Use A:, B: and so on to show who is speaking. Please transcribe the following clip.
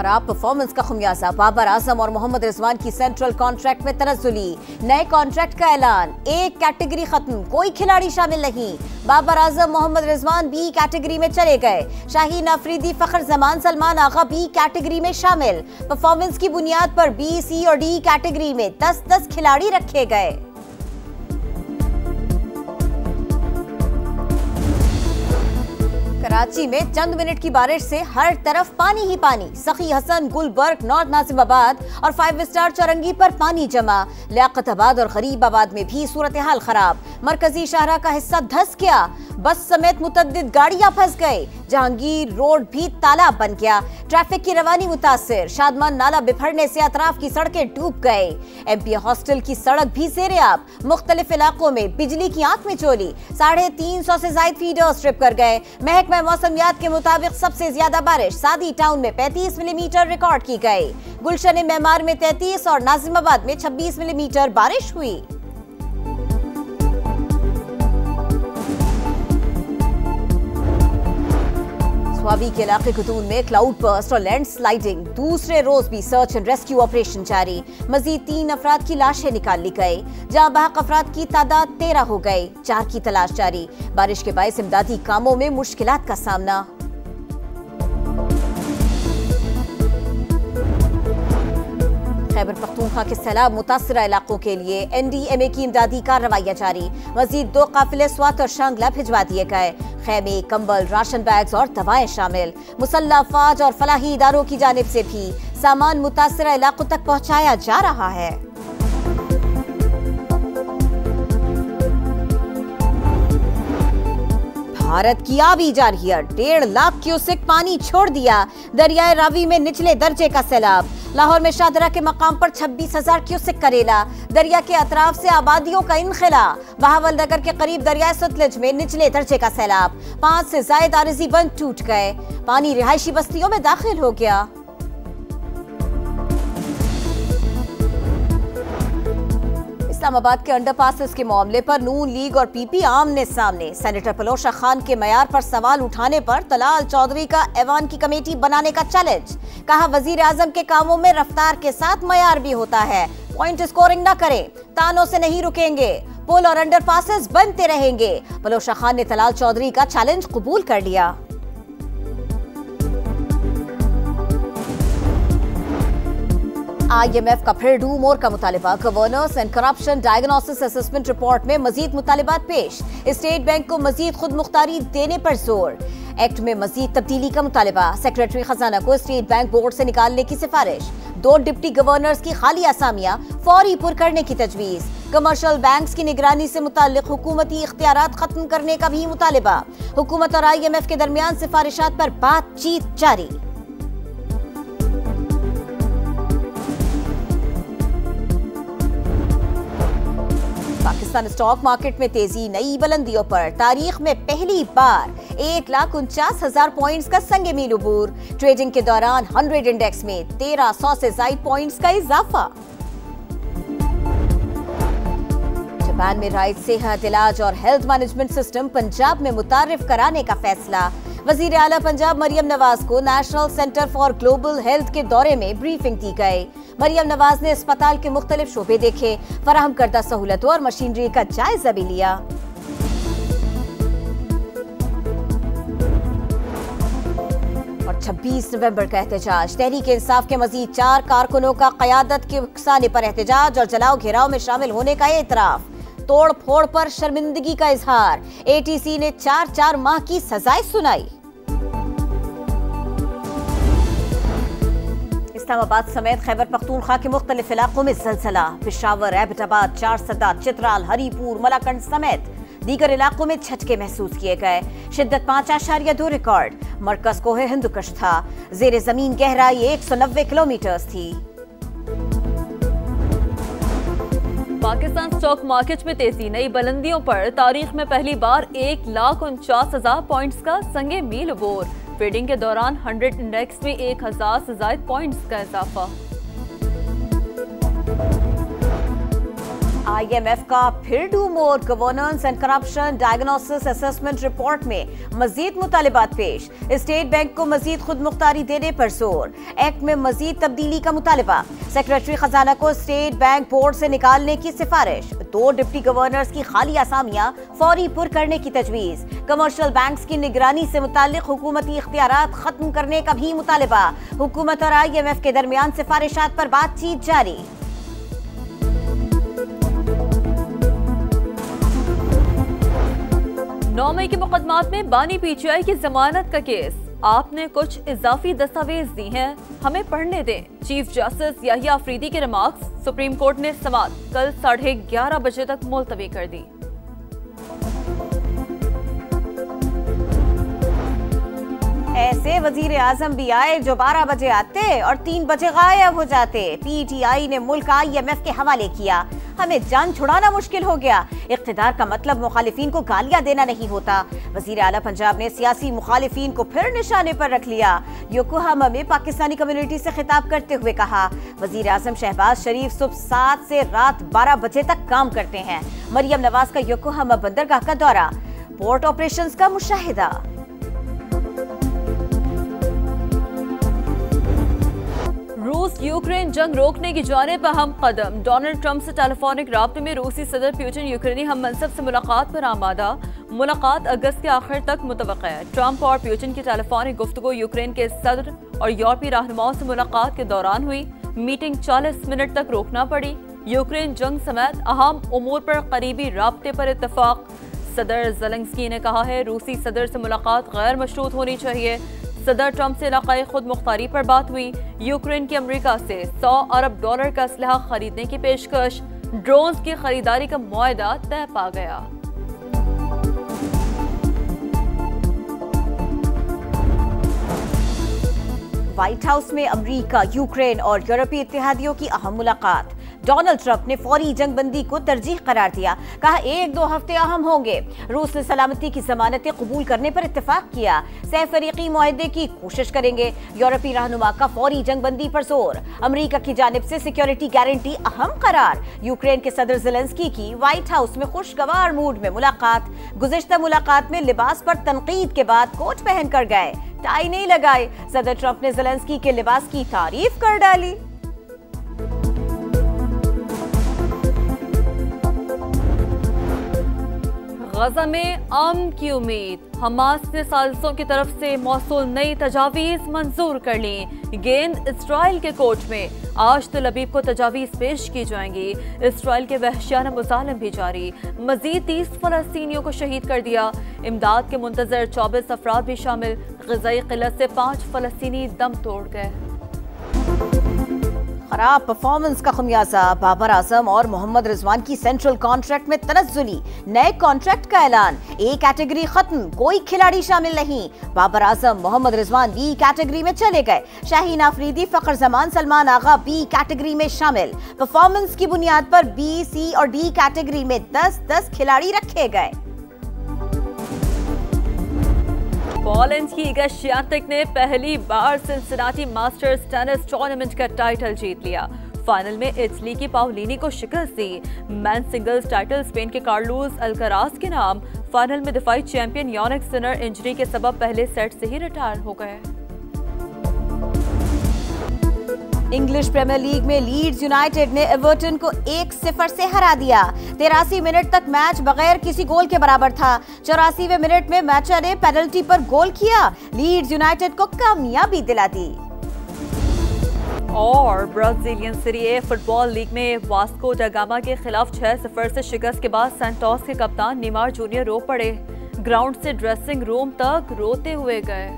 A: खराब परफॉर्मेंस का खुमियाजा, बाबर आजम और मोहम्मद रिजवान की सेंट्रल कॉन्ट्रैक्ट में तनज़्ज़ुली, नए कॉन्ट्रैक्ट का ऐलान, एक कैटेगरी खत्म, कोई खिलाड़ी शामिल नहीं। बाबर आजम मोहम्मद रिजवान बी कैटेगरी में चले गए। शाहीन अफरीदी, फखर जमान, सलमान आगा बी कैटेगरी में शामिल। परफॉर्मेंस की बुनियाद पर बी, सी और डी कैटेगरी में 10-10 खिलाड़ी रखे गए। कराची में चंद मिनट की बारिश से हर तरफ पानी ही पानी। सखी हसन, गुलबर्ग, नॉर्थ नासिमाबाद और 5 स्टार चौरंगी पर पानी जमा। लियाकताबाद और गरीबाबाद में भी सूरत हाल खराब। मरकजी शाहरा का हिस्सा धंस गया। बस समेत मुतअद्दिद गाड़ियां फंस गई। जहांगीर रोड भी तालाब बन गया। ट्रैफिक की रवानी मुतासिर। शादमान नाला बिफरने से अतराफ की सड़कें डूब गए। एमपी हॉस्टल की सड़क भी ज़ेरे आब। मुख्तलिफ इलाकों में बिजली की आंख में चोली। 350 से ज्यादा फीडर्स ट्रिप कर गए। महकमा मौसमियात के मुताबिक सबसे ज्यादा बारिश सादी टाउन में 35 मिलीमीटर रिकॉर्ड की गई। गुलशन मेमार में 33 और नाजिमाबाद में 26 मिलीमीटर बारिश हुई। स्वाबी के इलाके कुतून में क्लाउड बर्स्ट और लैंड स्लाइडिंग। दूसरे रोज भी सर्च एंड रेस्क्यू ऑपरेशन जारी। मजीद 3 अफराद की लाशें निकाल ली गई। जहां बहक अफराद की तादाद 13 हो गई। 4 की तलाश जारी। बारिश के बायस इमदादी कामों में मुश्किलात का सामना। खैबर पख्तूनख्वा के सैलाब मुतासरा इलाकों के लिए NDMA की इमदादी कार्रवाइयां जारी। मजीद 2 काफिले स्वात और शांगला भिजवा दिए गए। खैमे, कंबल, राशन बैग्स और दवाएं शामिल। मुसल्ला फौज और फलाही इदारों की जानिब से भी सामान मुतासरा इलाकों तक पहुंचाया जा रहा है। भारत की आबी जारहियत, 1.5 लाख क्यूसेक पानी छोड़ दिया। दरियाए रावी में निचले दर्जे का सैलाब। लाहौर में शाहदरा के मकाम पर 26,000 क्यूसेक करेला। दरिया के अतराफ से आबादियों का इनखला। बहावल नगर के करीब दरियाए सतलज में निचले दर्जे का सैलाब। 5 से ज्यादा आरजी बंद टूट गए। पानी रिहायशी बस्तियों में दाखिल हो गया। इस्लामाबाद के अंडरपासेस के मामले पर नून लीग और पीपी आमने सामने। सेनेटर पलोशा खान के मयार पर सवाल उठाने पर तलाल चौधरी का ऐवान की कमेटी बनाने का चैलेंज। कहा, वजीर आजम के कामों में रफ्तार के साथ मयार भी होता है। पॉइंट स्कोरिंग न करें, तानों से नहीं रुकेंगे। पुल और अंडरपासेस बनते रहेंगे। पलोशा खान ने तलाल चौधरी का चैलेंज कबूल कर लिया। IMF का फिर डू मोर का मुतालिबा। Governance and corruption diagnosis assessment report में मजीद मुतालिबात पेश। स्टेट बैंक को मजीद खुद मुख्तारी देने पर जोर। एक्ट में मजीद तब्दीली का मुतालिबा। सेक्रेटरी खजाना को स्टेट बैंक बोर्ड से निकालने की सिफारिश। 2 डिप्टी गवर्नर्स की खाली असामियां फौरी पुर करने की तजवीज। कमर्शियल बैंक्स की निगरानी से मुताल्लिक हुकूमती इख्तियारात खत्म करने का भी मुतालिबा। हुकूमत और IMF के दरमियान सिफारिशात पर बातचीत जारी। पाकिस्तान स्टॉक मार्केट में तेजी, नई बुलंदियों पर। तारीख में पहली बार 1,49,000 पॉइंट्स का संगे मील उबूर। ट्रेडिंग के दौरान 100 इंडेक्स में 1,300 से ज्यादा पॉइंट्स का इजाफा। जापान में राइट सेहत, इलाज और हेल्थ मैनेजमेंट सिस्टम पंजाब में मुतारिफ कराने का फैसला। वजीर आला पंजाब मरियम नवाज को national centre for global health के दौरे में ब्रीफिंग दी गई। मरियम नवाज ने अस्पताल के मुख्तलिफ शोबे देखे, फराहम करदा सहूलतों और मशीनरी का जायजा भी लिया। और 26 नवंबर का एहतजाज। तहरीक इंसाफ के मजीद 4 कारकुनों का क़यादत के उकसाने पर एहतजाज और जलाओ घेराव में शामिल होने का एतराफ। तोड़ फोड़ पर शर्मिंदगी का इजहार। ATC ने 4 माह की सजाएं सुनाई। इस्लामाबाद समेत खैबर पख्तूनख्वा के मुख्तलिफ इलाकों में ज़लज़ला। पेशावर, एबटाबाद, चारसदा, चित्राल, हरीपुर, मलाकंड समेत दीगर इलाकों में झटके महसूस किए गए। शिद्दत 5.2 रिकॉर्ड। मरकज कोहे हिंदुकश था। जेर जमीन गहराई 190 किलोमीटर थी।
B: पाकिस्तान स्टॉक मार्केट में तेजी, नई बुलंदियों पर। तारीख में पहली बार 1,49,000 पॉइंट्स का संगे मील अबूर। ट्रेडिंग के दौरान 100 इंडेक्स में 1,000 से ज्यादा पॉइंट्स का इजाफा।
A: IMF का फिर do more governance and corruption diagnosis assessment report में मजीद मुतालिबात पेश। स्टेट बैंक को मजीद खुद मुख्तारी देने पर जोर। एक्ट में मजीद तब्दीली का मुतालिबा। सेक्रेटरी खजाना को स्टेट बैंक बोर्ड से निकालने की सिफारिश। 2 डिप्टी गवर्नर्स की खाली असामियां फौरी पुर करने की तजवीज। कमर्शियल बैंक्स की निगरानी से मुतालिक हुकूमती इख्तियारात खत्म करने का भी मुतालिबा। हुकूमत और IMF के दरमियान सिफारिशात पर बातचीत जारी।
B: नौ मई के मुकदमात में बानी PTI की जमानत का केस। आपने कुछ इजाफी दस्तावेज दी हैं, हमें पढ़ने दें। चीफ जस्टिस याहिया अफरीदी के रिमार्क्स। सुप्रीम कोर्ट ने समाअत कल 11:30 बजे तक मुलतवी कर दी।
A: ऐसे वजीर आजम भी आए जो 12 बजे आते और 3 बजे गायब हो जाते। PTI ने मुल्क IMF के हवाले किया। हमें जान छुड़ाना मुश्किल हो गया। इख्तिदार का मतलब मुखालिफिन को गालियां देना नहीं होता। वजीर आला पंजाब ने सियासी मुखालिफिन को फिर निशाने पर रख लिया। योकोहामा में पाकिस्तानी कम्युनिटी से खिताब करते हुए कहा, वजीर आजम शहबाज शरीफ सुबह 7 से रात 12 बजे तक काम करते हैं। मरियम नवाज का योकोहामा बंदरगाह का दौरा। पोर्ट ऑपरेशंस का मुशाहिदा।
B: रूस यूक्रेन जंग रोकने की जानिब अहम कदम। डोनाल्ड ट्रंप से टेलीफोनिक राब्ते में रूसी सदर पुतिन यूक्रेनी हम मनसब से मुलाकात पर आमादा। मुलाकात अगस्त के आखिर तक मुतवक्का है। ट्रंप और पुतिन की टेलीफोनिक गुफ्तगू यूक्रेन के सदर और यूरोपीय रहनुमाओं से मुलाकात के दौरान हुई। मीटिंग 40 मिनट तक रोकना पड़ी। यूक्रेन जंग समेत अहम उमूर पर करीबी राब्ते पर इत्तफाक। सदर ज़ेलेंस्की ने कहा है, रूसी सदर से मुलाकात गैर मशरूत होनी चाहिए। सदर ट्रंप से इलाकाई खुद मुख्तारी पर बात हुई। यूक्रेन की अमेरिका से $100 अरब का असलहा खरीदने की पेशकश। ड्रोन्स की खरीदारी का मुआहदा तय पा गया।
A: व्हाइट हाउस में अमेरिका, यूक्रेन और यूरोपीय इत्तेहादियों की अहम मुलाकात। डोनाल्ड ट्रंप ने फौरी जंगबंदी को तरजीह करार दिया। कहा 1-2 हफ्ते अहम होंगे। रूस ने सलामती की जमानतें कबूल करने पर इत्तेफाक किया। सहफरीकी मुआहदे की कोशिश करेंगे। यूरोपीय रहनुमा का फौरी जंगबंदी पर जोर। अमेरिका की जानिब से सिक्योरिटी गारंटी अहम करार। यूक्रेन के सदर ज़ेलेंस्की की व्हाइट हाउस में खुशगवार मूड में मुलाकात। गुज़िश्ता मुलाकात में लिबास पर तनकीद के बाद कोट पहन कर गए, टाई नहीं लगाए। सदर ट्रंप ने ज़ेलेंस्की के लिबास की तारीफ कर डाली।
B: गजा में अमन की उम्मीद। हमास ने साजिशों की तरफ से मौसूल नई तजावीज़ मंजूर कर ली। गेंद इसराइल के कोर्ट में। आज तल अबीब को तजावीज़ पेश की जाएंगी। इसराइल के वहशियाना मुजालिम भी जारी। मजीद 30 फलस्तीनियों को शहीद कर दिया। इमदाद के मुंतजर 24 अफराद भी शामिल। ग़िज़ाई क़िल्लत से 5 फलस्तीनी दम तोड़ गए।
A: खराब परफॉर्मेंस का खमियाजा। बाबर आजम और मोहम्मद रिजवान की सेंट्रल कॉन्ट्रैक्ट में तनज़्ज़ुली। नए कॉन्ट्रैक्ट का ऐलान। ए कैटेगरी खत्म, कोई खिलाड़ी शामिल नहीं। बाबर आजम, मोहम्मद रिजवान बी कैटेगरी में चले गए। शाहीन आफरीदी, फखर जमान, सलमान आगा बी कैटेगरी में शामिल। परफॉर्मेंस की बुनियाद पर बी, सी और डी कैटेगरी में 10-10 खिलाड़ी रखे गए।
B: पोलैंड की इगा श्वियातेक ने पहली बार सिंसिनाटी मास्टर्स टेनिस टूर्नामेंट का टाइटल जीत लिया। फाइनल में इटली की पाउलिनी को शिकस्त दी। मेन सिंगल्स टाइटल स्पेन के कार्लोस अल्कराज के नाम। फाइनल में दिफाई चैंपियन यानिक सिनर इंजरी के सबब पहले सेट से ही रिटायर हो गए।
A: इंग्लिश प्रीमियर लीग में लीड्स यूनाइटेड ने एवर्टन को 1-0 से हरा दिया। 83 मिनट तक मैच बगैर किसी गोल के बराबर था। 84वें मिनट में मैचर ने पेनल्टी पर गोल किया। लीड्स यूनाइटेड को कामयाबी दिला दी।
B: और ब्राजीलियन सीरी ए फुटबॉल लीग में वास्को दा गामा के खिलाफ 6-0 से शिकस्त के बाद सैंटोस के कप्तान नेमार जूनियर रो पड़े। ग्राउंड से ड्रेसिंग रूम तक रोते हुए गए।